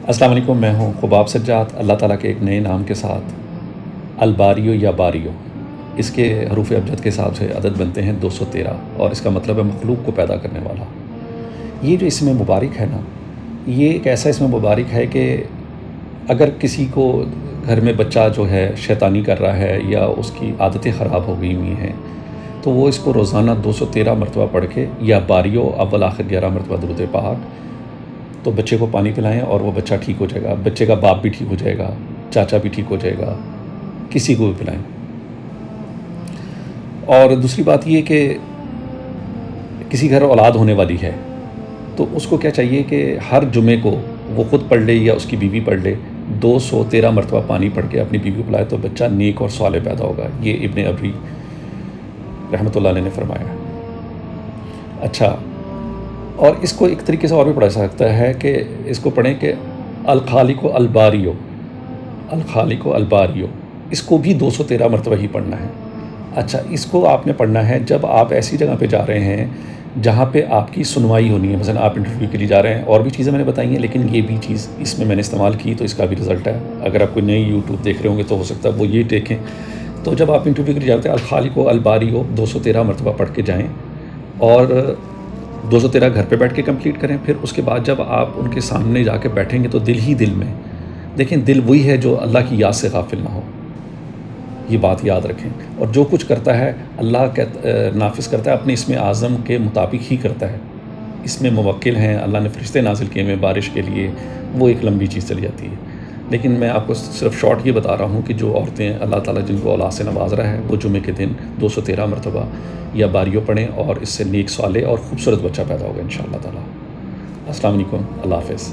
السلام علیکم، میں ہوں خباب سجاد۔ اللہ تعالیٰ کے ایک نئے نام کے ساتھ الباریو یا باریو، اس کے حروف ابجد کے حساب سے عدد بنتے ہیں 213، اور اس کا مطلب ہے مخلوق کو پیدا کرنے والا۔ یہ جو اسم مبارک ہے نا، یہ ایک ایسا اسم مبارک ہے کہ اگر کسی کو گھر میں بچہ جو ہے شیطانی کر رہا ہے یا اس کی عادتیں خراب ہو گئی ہوئی ہیں، تو وہ اس کو روزانہ 213 مرتبہ پڑھ کے یا باریو اول آخر 11 مرتبہ درود پاک، تو بچے کو پانی پلائیں اور وہ بچہ ٹھیک ہو جائے گا۔ بچے کا باپ بھی ٹھیک ہو جائے گا، چاچا بھی ٹھیک ہو جائے گا، کسی کو بھی پلائیں۔ اور دوسری بات یہ کہ کسی گھر اولاد ہونے والی ہے تو اس کو کیا چاہیے کہ ہر جمعے کو وہ خود پڑھ لے یا اس کی بیوی پڑھ لے، 213 مرتبہ پانی پڑھ کے اپنی بیوی کو پلائے تو بچہ نیک اور صالح پیدا ہوگا۔ یہ ابن ابری رحمۃ اللہ علیہ نے فرمایا۔ اچھا، اور اس کو ایک طریقے سے اور بھی پڑھا جا سکتا ہے کہ اس کو پڑھیں کہ الخالق الباریو، الخالق الباریو، اس کو بھی 213 مرتبہ ہی پڑھنا ہے۔ اچھا، اس کو آپ نے پڑھنا ہے جب آپ ایسی جگہ پہ جا رہے ہیں جہاں پہ آپ کی سنوائی ہونی ہے، مثلا آپ انٹرویو کے لیے جا رہے ہیں، اور بھی چیزیں میں نے بتائی ہیں لیکن یہ بھی چیز اس میں نے استعمال کی تو اس کا بھی رزلٹ ہے۔ اگر آپ کوئی نئی یوٹیوب دیکھ رہے ہوں گے تو ہو سکتا ہے وہ یہ دیکھیں۔ تو جب آپ انٹرویو کے لیے جاتے ہیں الخالق الباریو 213 مرتبہ پڑھ کے جائیں، اور 213 گھر پہ بیٹھ کے کمپلیٹ کریں۔ پھر اس کے بعد جب آپ ان کے سامنے جا کے بیٹھیں گے تو دل ہی دل میں دیکھیں، دل وہی ہے جو اللہ کی یاد سے غافل نہ ہو، یہ بات یاد رکھیں۔ اور جو کچھ کرتا ہے اللہ نافذ کرتا ہے اپنے اسم اعظم کے مطابق ہی کرتا ہے۔ اس میں موکل ہیں، اللہ نے فرشتے نازل کیے ہیں بارش کے لیے، وہ ایک لمبی چیز چلی جاتی ہے۔ لیکن میں آپ کو صرف شارٹ یہ بتا رہا ہوں کہ جو عورتیں اللہ تعالیٰ جن کو اولاد سے نواز رہا ہے، وہ جمعے کے دن 213 مرتبہ یا باریوں پڑھیں، اور اس سے نیک صالح اور خوبصورت بچہ پیدا ہوگا انشاءاللہ تعالیٰ۔ السلام علیکم، اللہ حافظ۔